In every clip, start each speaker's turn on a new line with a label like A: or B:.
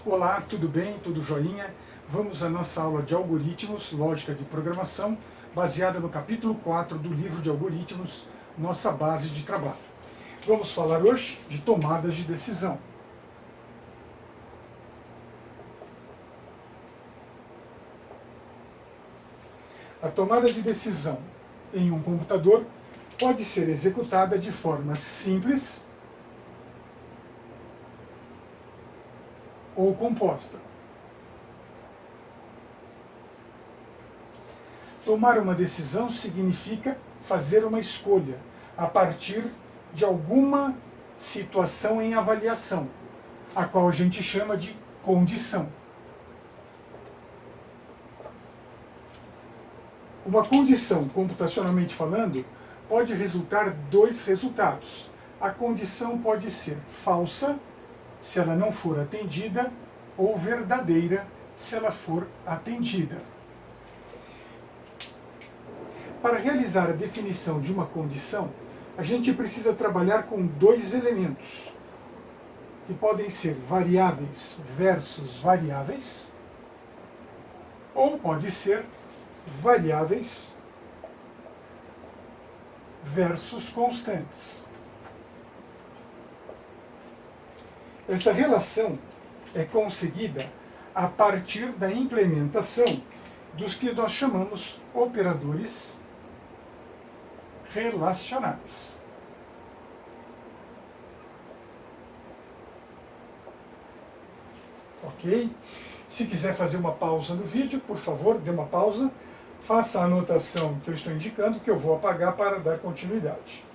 A: Olá, tudo bem? Tudo joinha? Vamos à nossa aula de algoritmos, lógica de programação, baseada no capítulo 4 do livro de algoritmos, nossa base de trabalho. Vamos falar hoje de tomadas de decisão. A tomada de decisão em um computador pode ser executada de forma simples ou composta. Tomar uma decisão significa fazer uma escolha a partir de alguma situação em avaliação, a qual a gente chama de condição. Uma condição, computacionalmente falando, pode resultar dois resultados. A condição pode ser falsa, se ela não for atendida, ou verdadeira, se ela for atendida. Para realizar a definição de uma condição, a gente precisa trabalhar com dois elementos, que podem ser variáveis versus variáveis, ou pode ser variáveis versus constantes. Esta relação é conseguida a partir da implementação dos que nós chamamos operadores relacionais. Ok? Se quiser fazer uma pausa no vídeo, por favor, dê uma pausa, faça a anotação que eu estou indicando, que eu vou apagar para dar continuidade.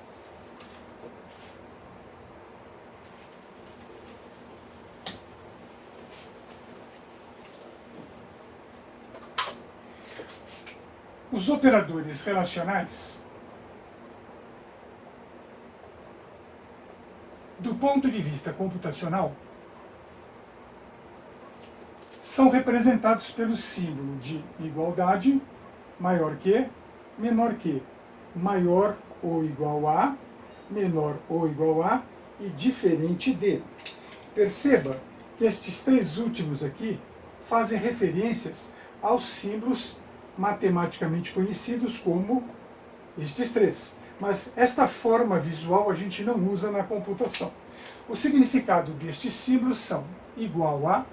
A: Os operadores relacionais, do ponto de vista computacional, são representados pelo símbolo de igualdade, maior que, menor que, maior ou igual a, menor ou igual a e diferente de. Perceba que estes três últimos aqui fazem referências aos símbolos matematicamente conhecidos como estes três. Mas esta forma visual a gente não usa na computação. O significado destes símbolos são igual a,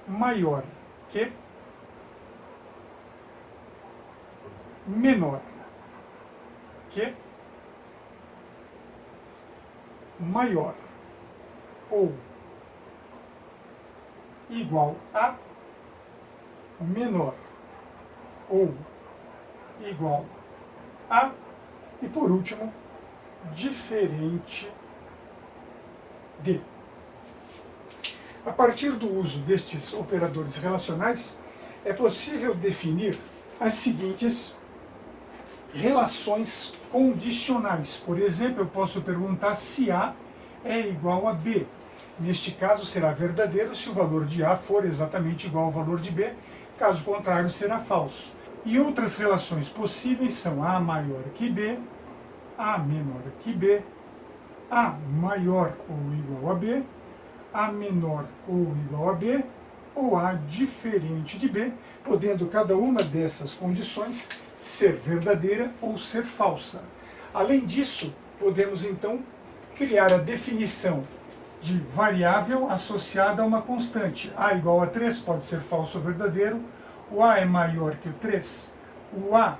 A: maior que, menor que, maior ou igual a, menor ou igual a, e por último, diferente de. A partir do uso destes operadores relacionais, é possível definir as seguintes relações condicionais. Por exemplo, eu posso perguntar se A é igual a B. Neste caso, será verdadeiro se o valor de A for exatamente igual ao valor de B, caso contrário, será falso. E outras relações possíveis são A maior que B, A menor que B, A maior ou igual a B, A menor ou igual a B, ou A diferente de B, podendo cada uma dessas condições ser verdadeira ou ser falsa. Além disso, podemos então criar a definição de variável associada a uma constante. A igual a 3 pode ser falso ou verdadeiro, o A é maior que o 3, o A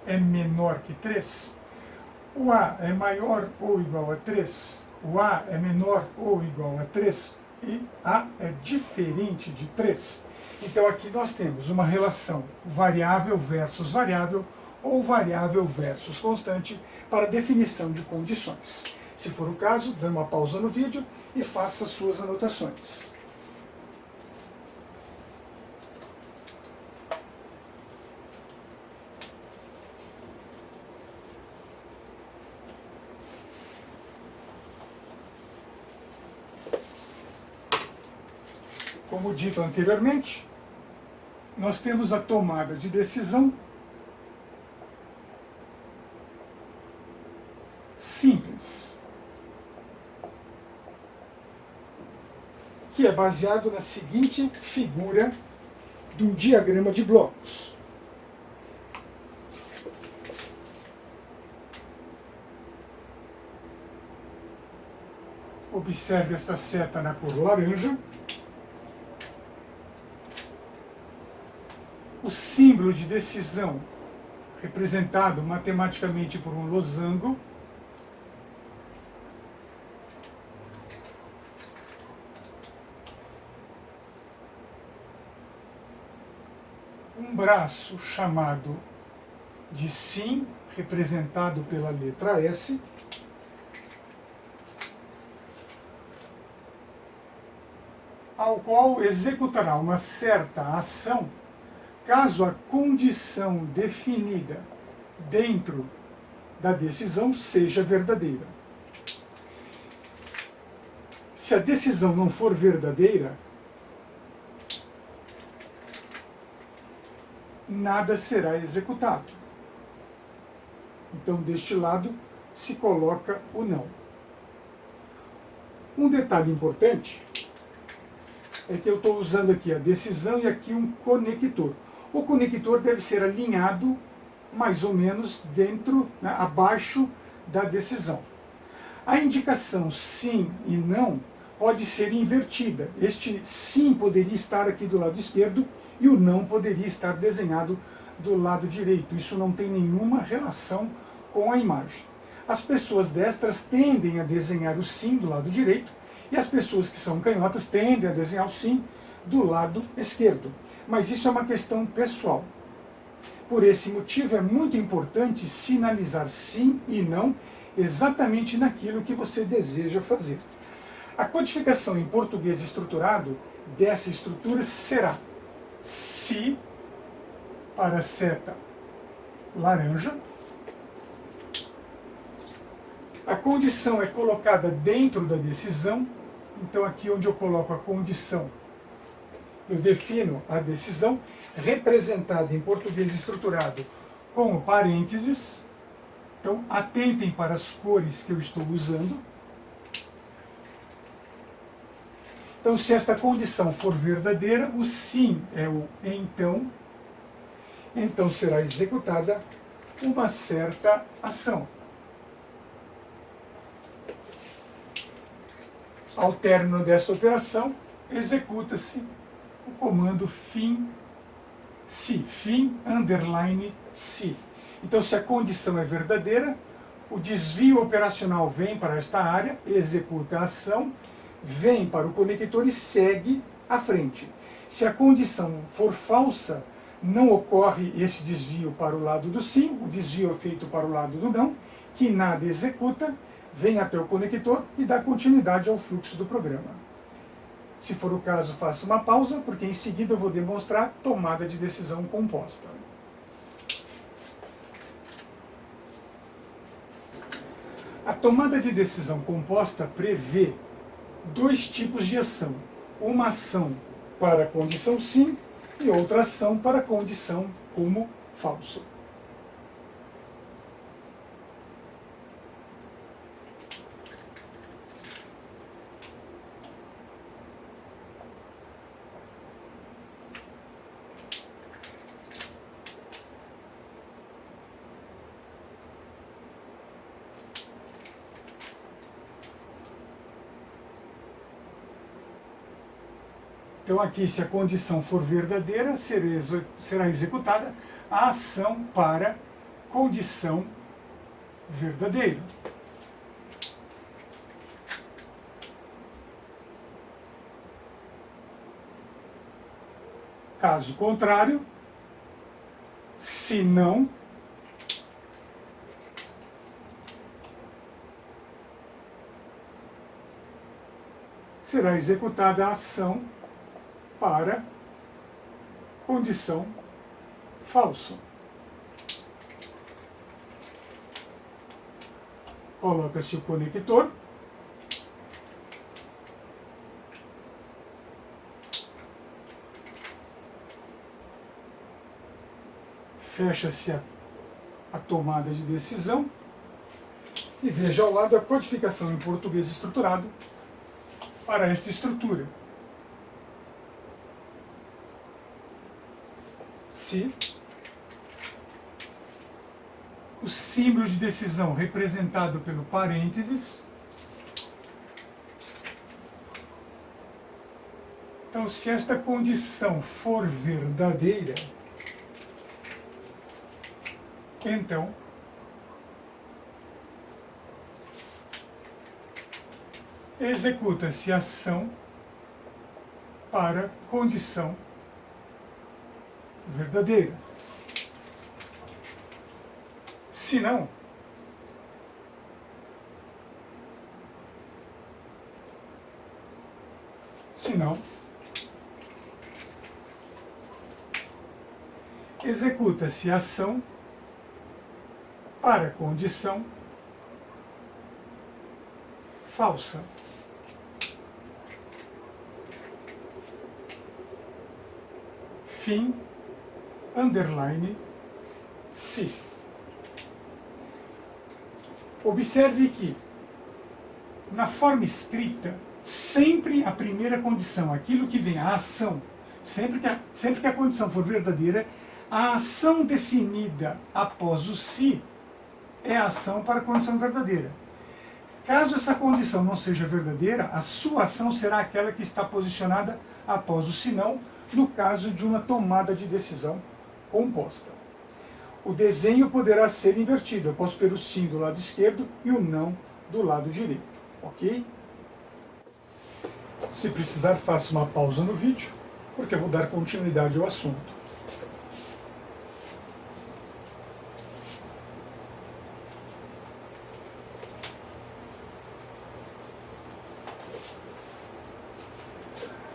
A: é menor que 3, o A é maior ou igual a 3, o A é menor ou igual a 3 e A é diferente de 3. Então aqui nós temos uma relação variável versus variável ou variável versus constante para definição de condições. Se for o caso, dê uma pausa no vídeo e faça suas anotações. Como dito anteriormente, nós temos a tomada de decisão simples. que é baseado na seguinte figura de um diagrama de blocos. Observe esta seta na cor laranja. O símbolo de decisão, representado matematicamente por um losango. Um braço chamado de sim, representado pela letra S. Ao qual executará uma certa ação caso a condição definida dentro da decisão seja verdadeira. Se a decisão não for verdadeira, nada será executado. Então, deste lado, se coloca o não. Um detalhe importante é que eu estou usando aqui a decisão e aqui um conector. O conector deve ser alinhado mais ou menos dentro, né, abaixo da decisão. A indicação sim e não pode ser invertida. Este sim poderia estar aqui do lado esquerdo e o não poderia estar desenhado do lado direito. Isso não tem nenhuma relação com a imagem. As pessoas destras tendem a desenhar o sim do lado direito e as pessoas que são canhotas tendem a desenhar o sim do lado esquerdo. Mas isso é uma questão pessoal. Por esse motivo é muito importante sinalizar sim e não exatamente naquilo que você deseja fazer. A codificação em português estruturado dessa estrutura será se para a seta laranja. A condição é colocada dentro da decisão. Então aqui onde eu coloco a condição, eu defino a decisão, representada em português estruturado com parênteses. Então atentem para as cores que eu estou usando. Então, se esta condição for verdadeira, o sim é o então. Então será executada uma certa ação. Ao término desta operação, executa-se o comando fim-se, fim_se. Então, se a condição é verdadeira, o desvio operacional vem para esta área, executa a ação, vem para o conector e segue à frente. Se a condição for falsa, não ocorre esse desvio para o lado do sim, o desvio é feito para o lado do não, que nada executa, vem até o conector e dá continuidade ao fluxo do programa. Se for o caso, faça uma pausa, porque em seguida eu vou demonstrar tomada de decisão composta. A tomada de decisão composta prevê dois tipos de ação. Uma ação para a condição sim e outra ação para a condição como falso. Então aqui, se a condição for verdadeira, será executada a ação para condição verdadeira. Caso contrário, se não, será executada a ação para condição falsa. Coloca-se o conector. Fecha-se a tomada de decisão. E veja ao lado a codificação em português estruturado para esta estrutura. se o símbolo de decisão representado pelo parênteses. Então, se esta condição for verdadeira, então executa-se a ação para condição verdadeira. Se não, executa-se a ação para condição falsa. Fim, underline, se. Observe que, na forma estrita, sempre a primeira condição, aquilo que vem, a ação, sempre que a condição for verdadeira, a ação definida após o se é a ação para a condição verdadeira. Caso essa condição não seja verdadeira, a sua ação será aquela que está posicionada após o se não, no caso de uma tomada de decisão composta. O desenho poderá ser invertido. Eu posso ter o sim do lado esquerdo e o não do lado direito. Ok? Se precisar, faça uma pausa no vídeo, porque eu vou dar continuidade ao assunto.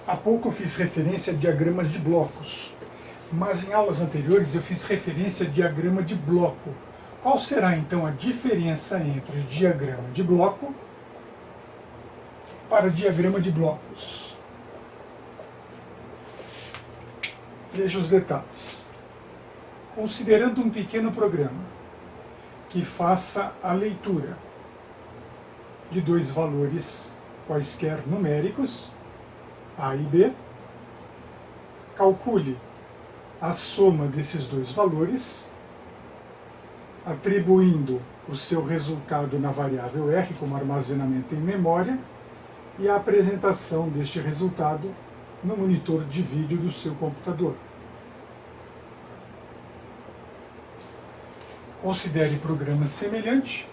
A: Há pouco eu fiz referência a diagramas de blocos, mas em aulas anteriores eu fiz referência a diagrama de bloco. Qual será então a diferença entre diagrama de bloco para diagrama de blocos? Veja os detalhes. Considerando um pequeno programa que faça a leitura de dois valores quaisquer numéricos, A e B, calcule a soma desses dois valores, atribuindo o seu resultado na variável R como armazenamento em memória e a apresentação deste resultado no monitor de vídeo do seu computador. Considere programa semelhante.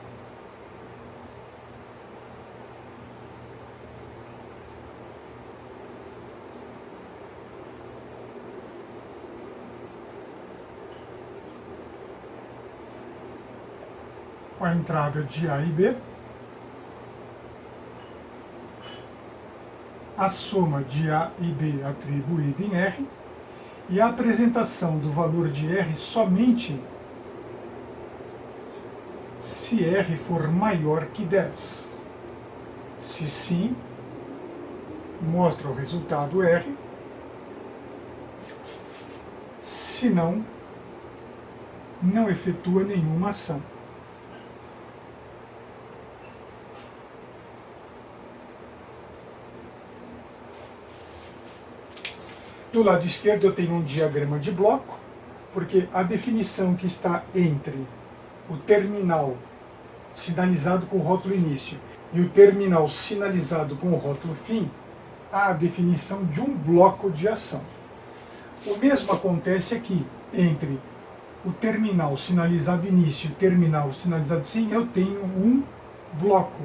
A: Com a entrada de A e B, a soma de A e B atribuída em R e a apresentação do valor de R somente se R for maior que 10. Se sim, mostra o resultado R, se não, não efetua nenhuma ação. Do lado esquerdo eu tenho um diagrama de bloco, porque a definição que está entre o terminal sinalizado com o rótulo início e o terminal sinalizado com o rótulo fim, há a definição de um bloco de ação. O mesmo acontece aqui, entre o terminal sinalizado início e o terminal sinalizado fim, eu tenho um bloco.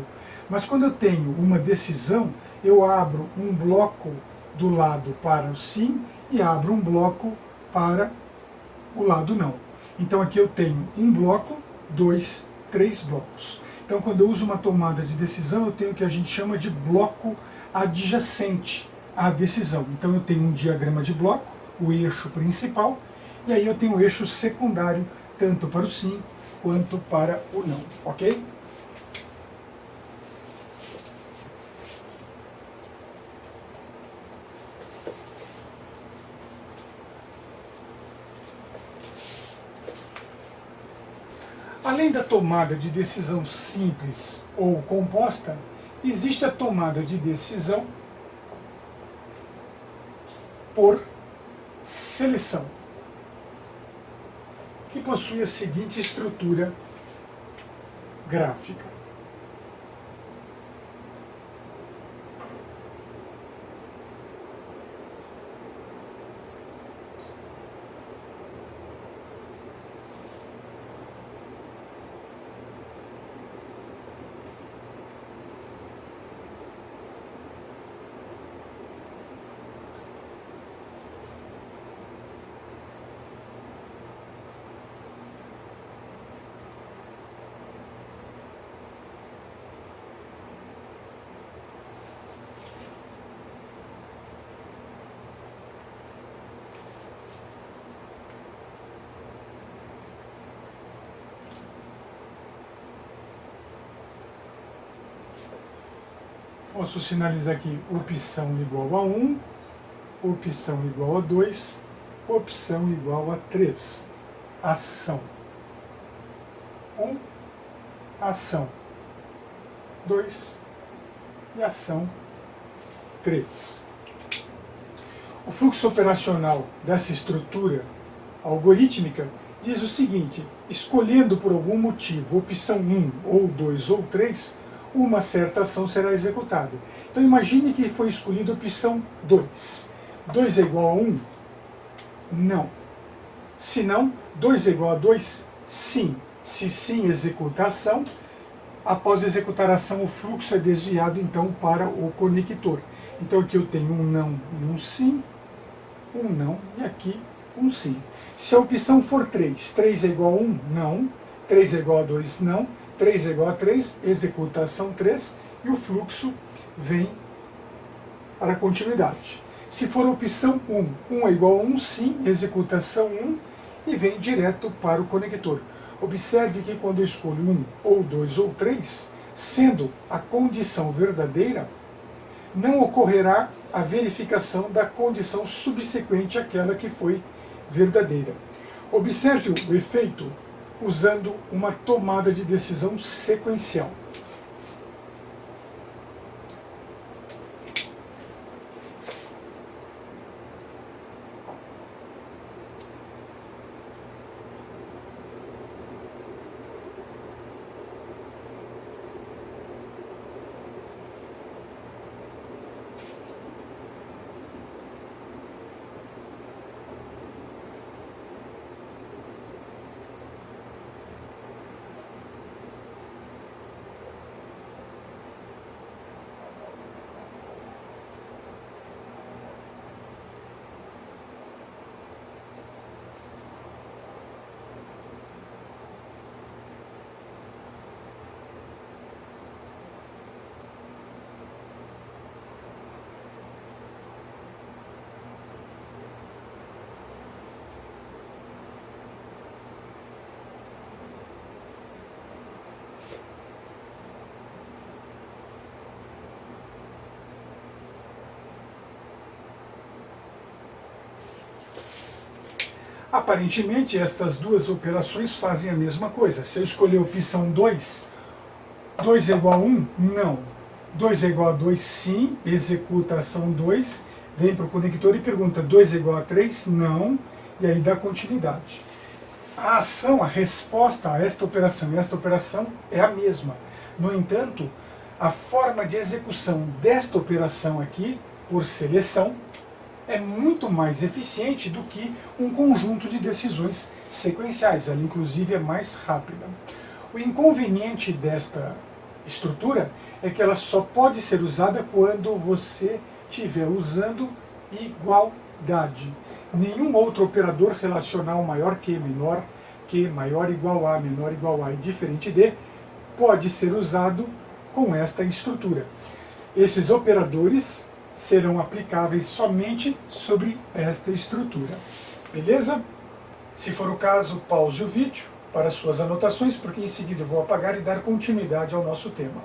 A: Mas quando eu tenho uma decisão, eu abro um bloco do lado para o sim e abro um bloco para o lado não. Então aqui eu tenho um bloco, 2, 3 blocos. Então quando eu uso uma tomada de decisão, eu tenho o que a gente chama de bloco adjacente à decisão. Então eu tenho um diagrama de bloco, o eixo principal, e aí eu tenho o eixo secundário, tanto para o sim quanto para o não, ok? Além da tomada de decisão simples ou composta, existe a tomada de decisão por seleção. que possui a seguinte estrutura gráfica. Posso sinalizar aqui opção igual a 1, opção igual a 2, opção igual a 3. Ação 1, ação 2 e ação 3. O fluxo operacional dessa estrutura algorítmica diz o seguinte: escolhendo por algum motivo opção 1 ou 2 ou 3, uma certa ação será executada. Então imagine que foi escolhida a opção 2. 2 é igual a 1? Não. Se não, 2 é igual a 2? Sim. Se sim, executa a ação. Após executar a ação, o fluxo é desviado então para o conector. Então aqui eu tenho um não e um sim, um não e aqui um sim. Se a opção for 3, 3 é igual a 1? Não. 3 é igual a 2? Não. 3 é igual a 3, executa a ação 3 e o fluxo vem para a continuidade. Se for a opção 1, 1 é igual a 1, sim, executa a ação 1 e vem direto para o conector. Observe que quando eu escolho 1 ou 2 ou 3, sendo a condição verdadeira, não ocorrerá a verificação da condição subsequente àquela que foi verdadeira. Observe o efeito usando uma tomada de decisão sequencial. Aparentemente, estas duas operações fazem a mesma coisa. Se eu escolher a opção 2, 2 é igual a 1? Não. 2 é igual a 2? Sim. Executa a ação 2, vem para o conector e pergunta: 2 é igual a 3? Não. E aí dá continuidade. A ação, a resposta a esta operação e esta operação é a mesma. No entanto, a forma de execução desta operação aqui, por seleção, é muito mais eficiente do que um conjunto de decisões sequenciais. Ela, inclusive, é mais rápida. O inconveniente desta estrutura é que ela só pode ser usada quando você estiver usando igualdade. Nenhum outro operador relacional maior que, menor que, maior igual a, menor igual a e diferente de, pode ser usado com esta estrutura. Esses operadores serão aplicáveis somente sobre esta estrutura. Beleza? Se for o caso, pause o vídeo para suas anotações, porque em seguida eu vou apagar e dar continuidade ao nosso tema.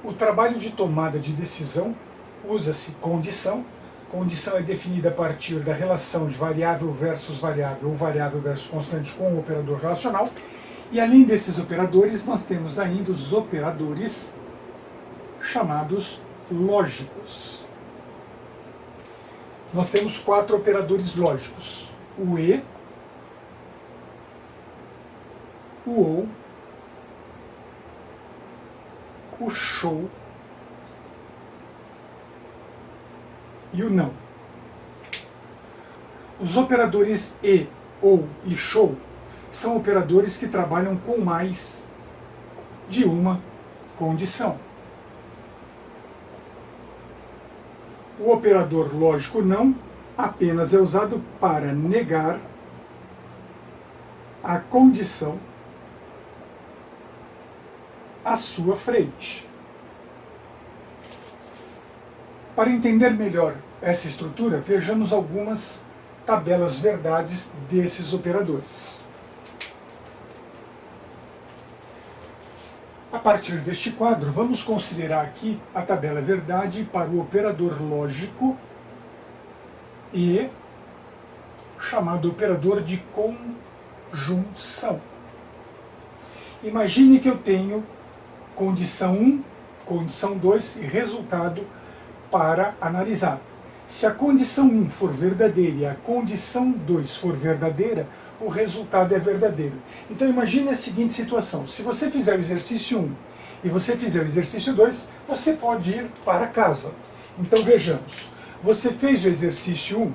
A: O trabalho de tomada de decisão usa-se condição Condição é definida a partir da relação de variável versus variável ou variável versus constante com o operador relacional. E além desses operadores, nós temos ainda os operadores chamados lógicos. Nós temos 4 operadores lógicos: o e, o ou, o show e o não. Os operadores e, ou e show são operadores que trabalham com mais de uma condição. O operador lógico não apenas é usado para negar a condição à sua frente. Para entender melhor essa estrutura, vejamos algumas tabelas verdades desses operadores. A partir deste quadro, vamos considerar aqui a tabela verdade para o operador lógico e chamado operador de conjunção. Imagine que eu tenho condição 1, condição 2 e resultado para analisar. Se a condição 1 for verdadeira e a condição 2 for verdadeira, o resultado é verdadeiro. Então imagine a seguinte situação: se você fizer o exercício 1 e você fizer o exercício 2, você pode ir para casa. Então vejamos, você fez o exercício 1?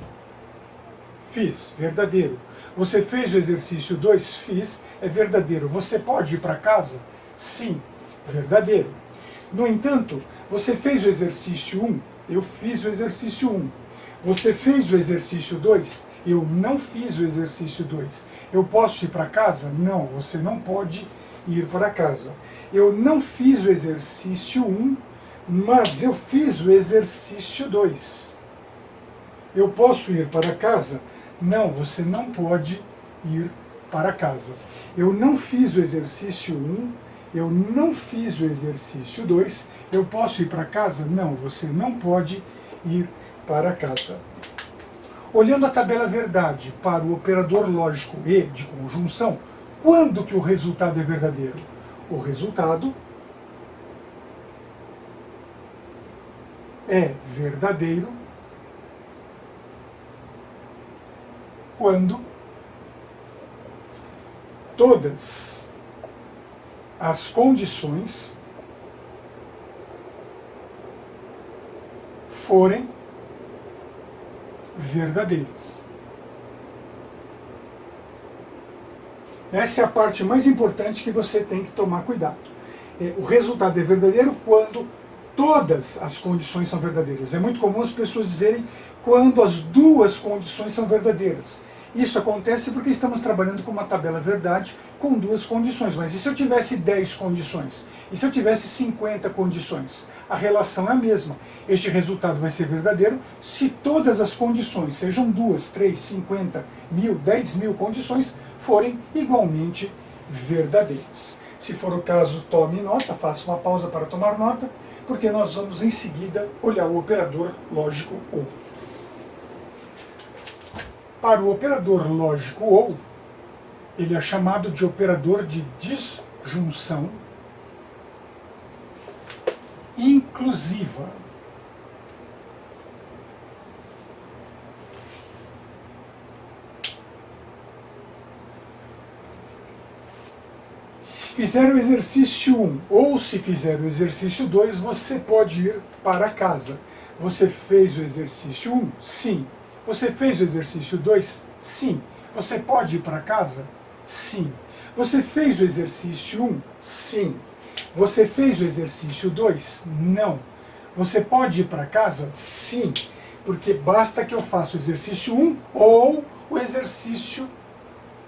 A: Fiz, verdadeiro. Você fez o exercício 2? Fiz, é verdadeiro. Você pode ir para casa? Sim, verdadeiro. No entanto, você fez o exercício 1? Eu fiz o exercício 1. Você fez o exercício 2? Eu não fiz o exercício 2. Eu posso ir para casa? Não, você não pode ir para casa. Eu não fiz o exercício 1, mas eu fiz o exercício 2. Eu posso ir para casa? Não, você não pode ir para casa. Eu não fiz o exercício 1, eu não fiz o exercício 2. Eu posso ir para casa? Não, você não pode ir para casa. Olhando a tabela verdade para o operador lógico e de conjunção, quando que o resultado é verdadeiro? O resultado é verdadeiro quando todas as condições forem verdadeiras. Essa é a parte mais importante que você tem que tomar cuidado. O resultado é verdadeiro quando todas as condições são verdadeiras. É muito comum as pessoas dizerem quando as duas condições são verdadeiras. Isso acontece porque estamos trabalhando com uma tabela verdade com duas condições. Mas e se eu tivesse 10 condições? E se eu tivesse 50 condições? A relação é a mesma. Este resultado vai ser verdadeiro se todas as condições, sejam 2, 3, 50, 1000, 10.000 condições, forem igualmente verdadeiras. Se for o caso, tome nota, faça uma pausa para tomar nota, porque nós vamos em seguida olhar o operador lógico OU. Para o operador lógico OU, ele é chamado de operador de disjunção inclusiva. Se fizer o exercício 1 ou se fizer o exercício 2, você pode ir para casa. Você fez o exercício 1? Sim. Você fez o exercício 2? Sim. Você pode ir para casa? Sim. Você fez o exercício 1? Sim. Você fez o exercício 2? Não. Você pode ir para casa? Sim. Porque basta que eu faça o exercício 1 ou o exercício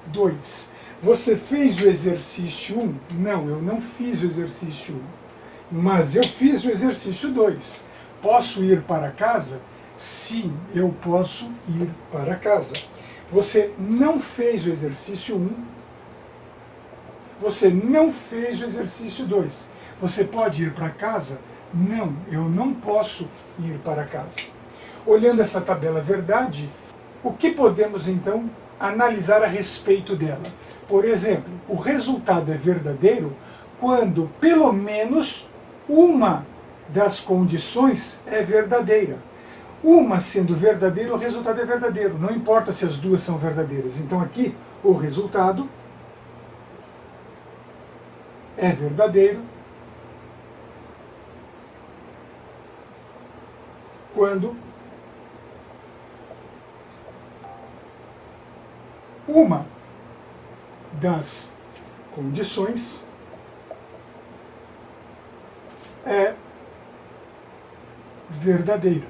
A: 2. Você fez o exercício 1? Não, eu não fiz o exercício 1. Mas eu fiz o exercício 2. Posso ir para casa? Sim, eu posso ir para casa. Você não fez o exercício 1. Você não fez o exercício 2. Você pode ir para casa? Não, eu não posso ir para casa. Olhando essa tabela verdade, o que podemos então analisar a respeito dela? Por exemplo, o resultado é verdadeiro quando pelo menos uma das condições é verdadeira. Uma sendo verdadeira, o resultado é verdadeiro. Não importa se as duas são verdadeiras. Então aqui o resultado é verdadeiro quando uma das condições é verdadeira.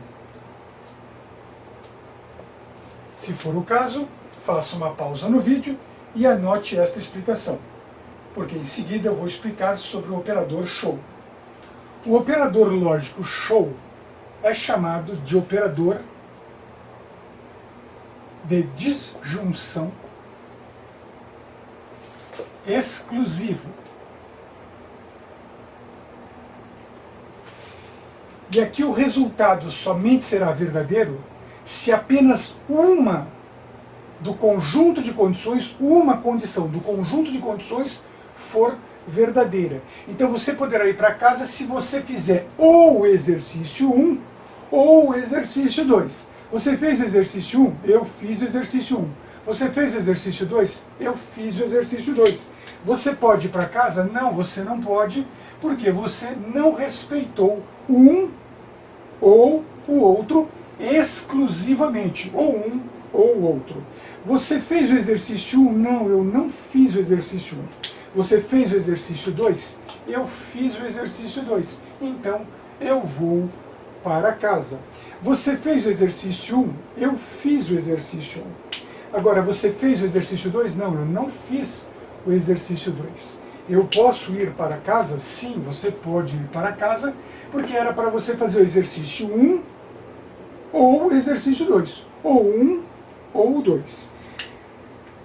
A: Se for o caso, faça uma pausa no vídeo e anote esta explicação, porque em seguida eu vou explicar sobre o operador show. O operador lógico show é chamado de operador de disjunção exclusivo. E aqui o resultado somente será verdadeiro se apenas uma do conjunto de condições, uma condição do conjunto de condições for verdadeira. Então você poderá ir para casa se você fizer ou o exercício 1 ou o exercício 2. Você fez o exercício 1? Eu fiz o exercício 1. Você fez o exercício 2? Eu fiz o exercício 2. Você pode ir para casa? Não, você não pode, porque você não respeitou um ou o outro exclusivamente, ou um ou o outro. Você fez o exercício 1? Não, eu não fiz o exercício 1. Você fez o exercício 2? Eu fiz o exercício 2. Então, eu vou para casa. Você fez o exercício 1? Eu fiz o exercício 1. Agora, você fez o exercício 2? Não, eu não fiz o exercício 2. Eu posso ir para casa? Sim, você pode ir para casa, porque era para você fazer o exercício 1 ou o exercício 2. Ou 1 ou o 2.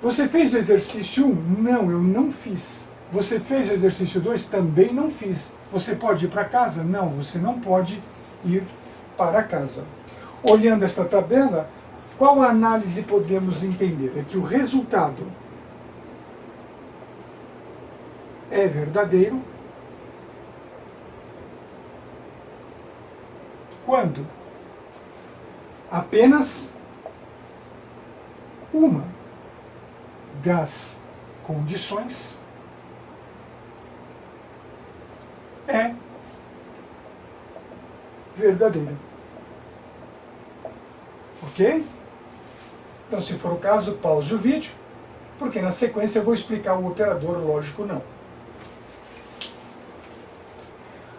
A: Você fez o exercício 1? Não, eu não fiz. Você fez o exercício 2? Também não fiz. Você pode ir para casa? Não, você não pode ir para casa. Olhando esta tabela, qual a análise podemos entender? É que o resultado é verdadeiro quando apenas uma das condições é verdadeira. Ok? Então, se for o caso, pause o vídeo, porque na sequência eu vou explicar o operador lógico não.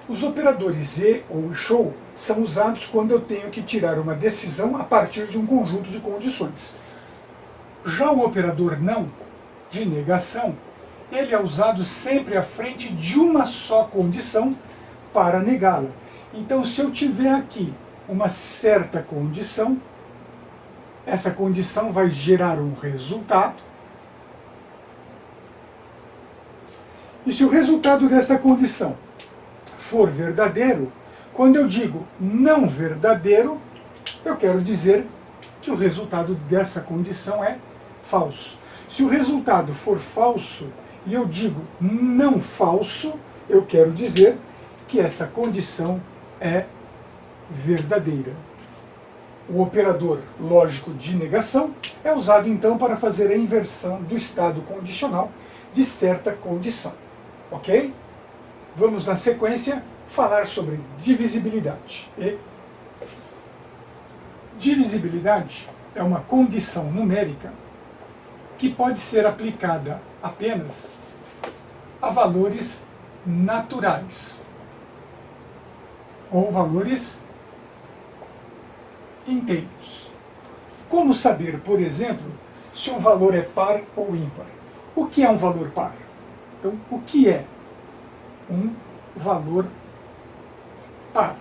A: Os operadores e ou show são usados quando eu tenho que tirar uma decisão a partir de um conjunto de condições. Já o operador não, de negação, ele é usado sempre à frente de uma só condição para negá-la. Então, se eu tiver aqui uma certa condição, essa condição vai gerar um resultado. E se o resultado dessa condição for verdadeiro, quando eu digo não verdadeiro, eu quero dizer que o resultado dessa condição é falso. Se o resultado for falso e eu digo não falso, eu quero dizer que essa condição é verdadeira. O operador lógico de negação é usado então para fazer a inversão do estado condicional de certa condição. Ok? Vamos na sequência falar sobre divisibilidade. E divisibilidade é uma condição numérica que pode ser aplicada apenas a valores naturais ou valores inteiros. Como saber, por exemplo, se um valor é par ou ímpar? O que é um valor par? Então, o que é um valor par?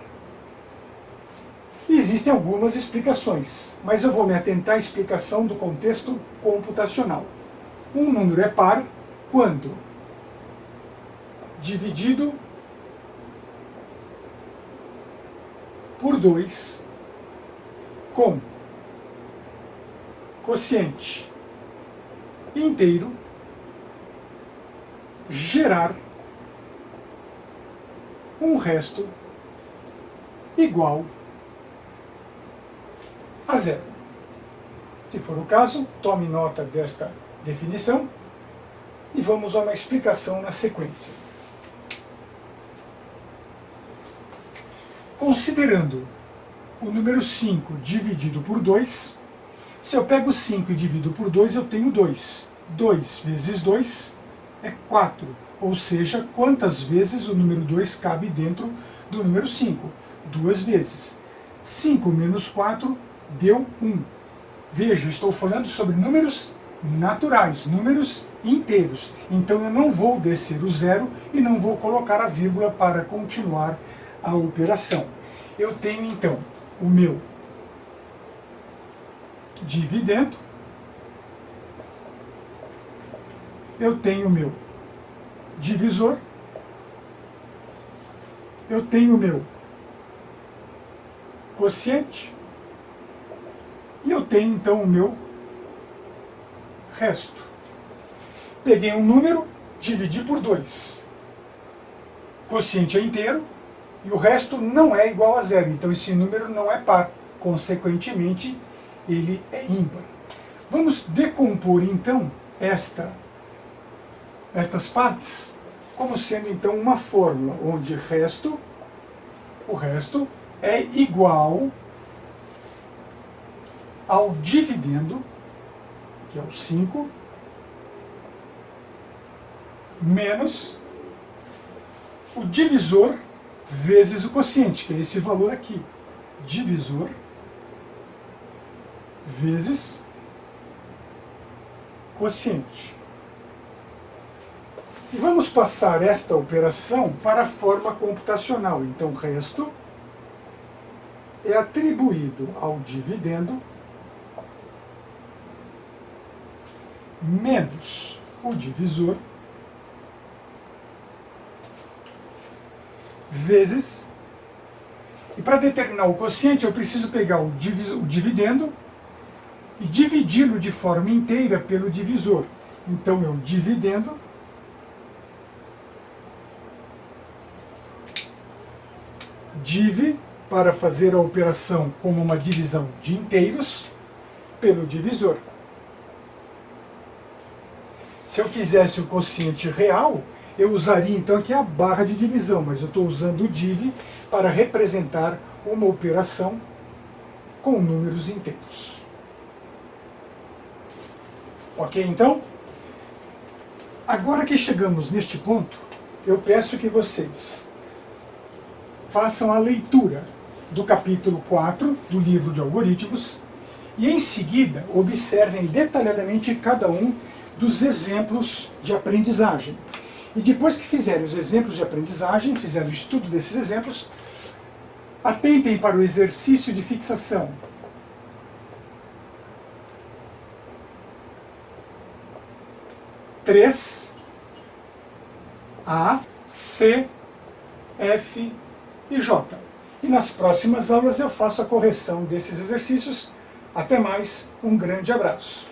A: Existem algumas explicações, mas eu vou me atentar à explicação do contexto computacional. Um número é par quando dividido por 2 com quociente inteiro gerar um resto igual a zero. Se for o caso, tome nota desta definição e vamos a uma explicação na sequência. Considerando o número 5 dividido por 2, se eu pego 5 e divido por 2, eu tenho 2. 2 vezes 2 é 4. Ou seja, quantas vezes o número 2 cabe dentro do número 5? 2 vezes. 5 menos 4 deu 1. Veja, estou falando sobre números naturais, números inteiros. Então eu não vou descer o zero e não vou colocar a vírgula para continuar a operação. Eu tenho então o meu dividendo, eu tenho o meu divisor, eu tenho o meu quociente e eu tenho então o meu resto. Peguei um número, dividi por 2. Quociente é inteiro e o resto não é igual a zero, então esse número não é par, consequentemente ele é ímpar. Vamos decompor então estas partes como sendo então uma fórmula onde o resto é igual ao dividendo, que é o 5, menos o divisor vezes o quociente, que é esse valor aqui. Divisor vezes quociente. E vamos passar esta operação para a forma computacional. Então, o resto é atribuído ao dividendo menos o divisor vezes, e para determinar o quociente eu preciso pegar o dividendo e dividi-lo de forma inteira pelo divisor. Então eu dividendo div para fazer a operação como uma divisão de inteiros pelo divisor. Se eu quisesse o quociente real, eu usaria então aqui a barra de divisão, mas eu estou usando o div para representar uma operação com números inteiros. Ok, então? Agora que chegamos neste ponto, eu peço que vocês façam a leitura do capítulo 4 do livro de algoritmos e, em seguida, observem detalhadamente cada um dos exemplos de aprendizagem. E depois que fizerem os exemplos de aprendizagem, fizerem o estudo desses exemplos, atentem para o exercício de fixação. A, C, F e J. E nas próximas aulas eu faço a correção desses exercícios. Até mais, um grande abraço.